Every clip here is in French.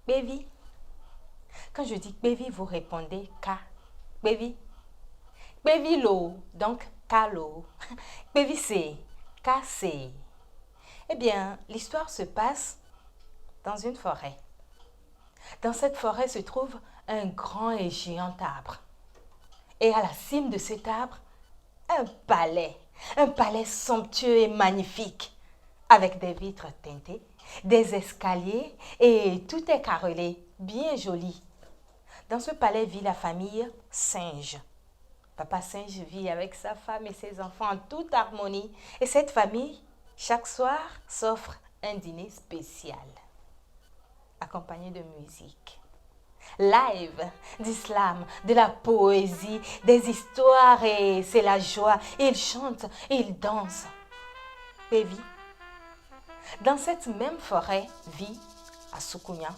Bévi. Quand je dis bévi, vous répondez ka. Bévi. Bévi lo, donc kalo. Bévi c'est cassé. Eh bien, l'histoire se passe dans une forêt. Dans cette forêt se trouve un grand et géant arbre. Et à la cime de cet arbre, un palais somptueux et magnifique, avec des vitres teintées, des escaliers et tout est carrelé, bien joli. Dans ce palais vit la famille Singe. Papa Singe vit avec sa femme et ses enfants en toute harmonie. Et cette famille, chaque soir, s'offre un dîner spécial, accompagné de musique. Live, d'islam, de la poésie, des histoires et c'est la joie. Ils chantent, ils dansent. Bévi. Dans cette même forêt vit Asukunya,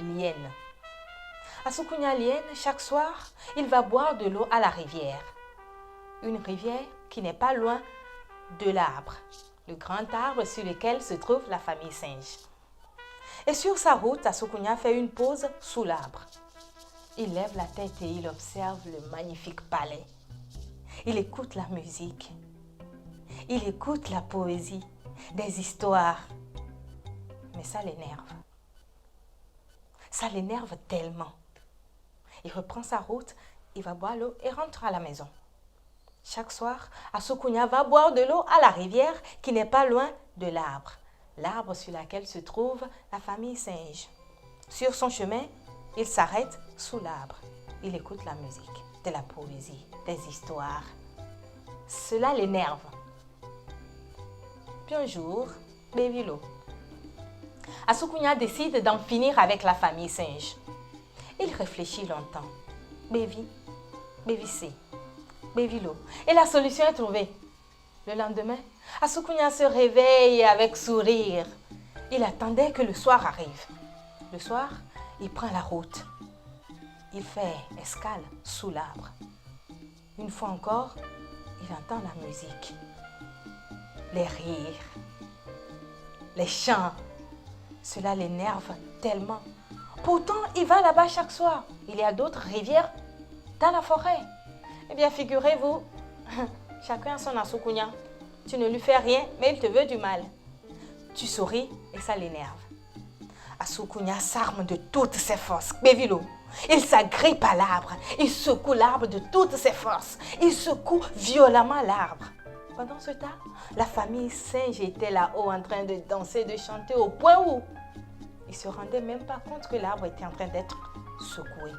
l'hyène. Asukunya l'hyène, chaque soir, il va boire de l'eau à la rivière. Une rivière qui n'est pas loin de l'arbre, le grand arbre sur lequel se trouve la famille Singe. Et sur sa route, Asukunya fait une pause sous l'arbre. Il lève la tête et il observe le magnifique palais. Il écoute la musique. Il écoute la poésie, des histoires. Mais ça l'énerve. Ça l'énerve tellement. Il reprend sa route, il va boire l'eau et rentre à la maison. Chaque soir, Asukunya va boire de l'eau à la rivière qui n'est pas loin de l'arbre sur lequel se trouve la famille Singe. Sur son chemin, il s'arrête sous l'arbre. Il écoute la musique, de la poésie, des histoires. Cela l'énerve. Puis un jour, Bévilo. Asukunya décide d'en finir avec la famille Singe. Il réfléchit longtemps. Bévi C, Bévilo. Et la solution est trouvée. Le lendemain, Asukunya se réveille avec sourire. Il attendait que le soir arrive. Le soir, il prend la route. Il fait escale sous l'arbre. Une fois encore, il entend la musique, les rires, les chants. Cela l'énerve tellement. Pourtant, il va là-bas chaque soir. Il y a d'autres rivières dans la forêt. Eh bien, figurez-vous, chacun a son Asukunya. Tu ne lui fais rien, mais il te veut du mal. Tu souris et ça l'énerve. Asukunya s'arme de toutes ses forces. Bévilo, il s'agrippe à l'arbre. Il secoue l'arbre de toutes ses forces. Il secoue violemment l'arbre. Pendant ce temps, la famille Singe était là-haut en train de danser, de chanter au point où il ne se rendait même pas compte que l'arbre était en train d'être secoué.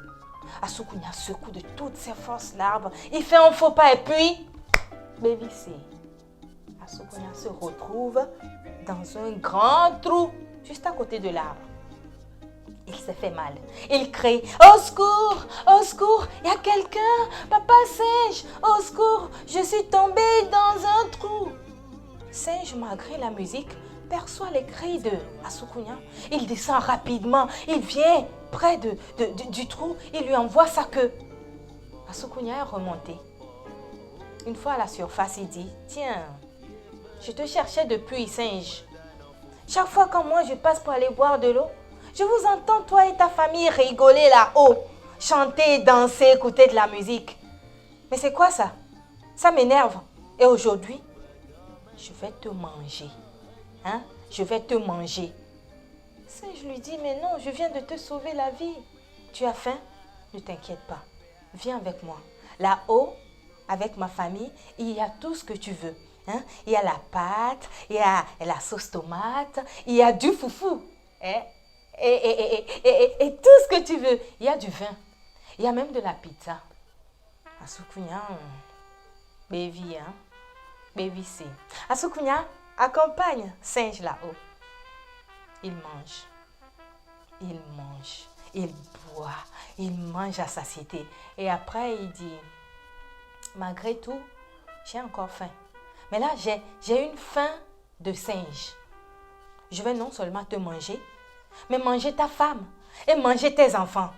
Asukunya secoue de toutes ses forces l'arbre. Il fait un faux pas et puis, bévissé. Asukunya se retrouve dans un grand trou juste à côté de l'arbre. Il s'est fait mal. Il crie « Au secours! Au secours! Il y a quelqu'un! Papa Singe! Au secours! Je suis tombé dans un trou! » Singe, malgré la musique, perçoit les cris de Asukunya. Il descend rapidement. Il vient près du trou. Il lui envoie sa queue. Asukunya est remonté. Une fois à la surface, il dit « Tiens, je te cherchais depuis, Singe. Chaque fois que moi je passe pour aller boire de l'eau, je vous entends, toi et ta famille, rigoler là-haut, chanter, danser, écouter de la musique. Mais c'est quoi ça? Ça m'énerve. Et aujourd'hui, je vais te manger. Hein? Je vais te manger. Je lui dis, mais non, je viens de te sauver la vie. Tu as faim? Ne t'inquiète pas. Viens avec moi. Là-haut, avec ma famille, il y a tout ce que tu veux. Hein? Il y a la pâte, il y a la sauce tomate, il y a du foufou. Et tout ce que tu veux. Il y a du vin. Il y a même de la pizza. Asukunya, Bévi, hein? Bévi C. Asukunya accompagne Singe là-haut. Il mange. Il mange. Il boit. Il mange à satiété. Et après, il dit, malgré tout, j'ai encore faim. Mais là, j'ai une faim de singe. Je vais non seulement te manger, mais manger ta femme et manger tes enfants.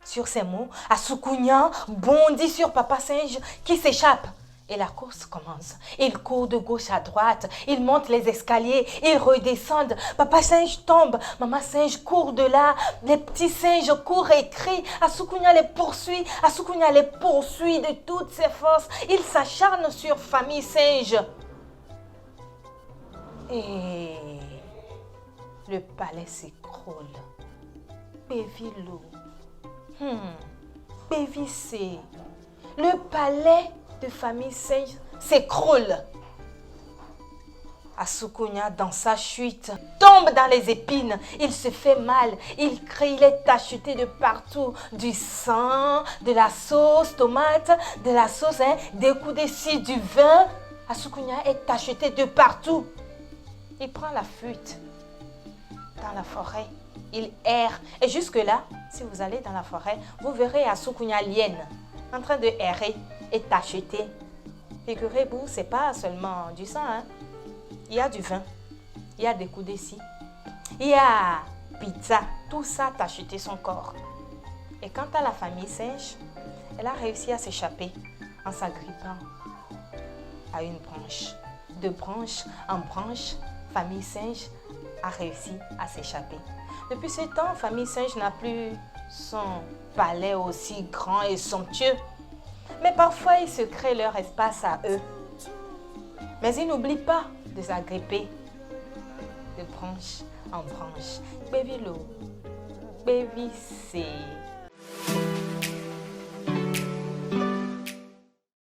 Sur ces mots, Asukunya bondit sur Papa Singe qui s'échappe. Et la course commence. Ils courent de gauche à droite. Ils montent les escaliers. Ils redescendent. Papa singe tombe. Maman singe court de là. Les petits singes courent et crient. Asukunya les poursuit. Asukunya les poursuit de toutes ses forces. Il s'acharne sur famille singe. Et le palais s'écroule. Baby Lou. Baby C. Le palais de famille singe s'écroule. Asukunya, dans sa chute, tombe dans les épines. Il se fait mal. Il crie, il est tacheté de partout. Du sang, de la sauce tomate, de la sauce, des coups de scie, du vin. Asukunya est tacheté de partout. Il prend la fuite dans la forêt. Il erre. Et jusque-là, si vous allez dans la forêt, vous verrez Asukunya lienne en train de errer et tacheté. Figurez-vous, ce n'est pas seulement du sang. Il y a du vin, il y a des coups de scie, il y a pizza. Tout ça tacheté son corps. Et quant à la famille singe, elle a réussi à s'échapper en s'agrippant à une branche. De branche en branche, famille singe a réussi à s'échapper. Depuis ce temps, famille singe n'a plus son palais aussi grand et somptueux. Mais parfois, ils se créent leur espace à eux. Mais ils n'oublient pas de s'agripper de branche en branche. Baby Lou, Baby C.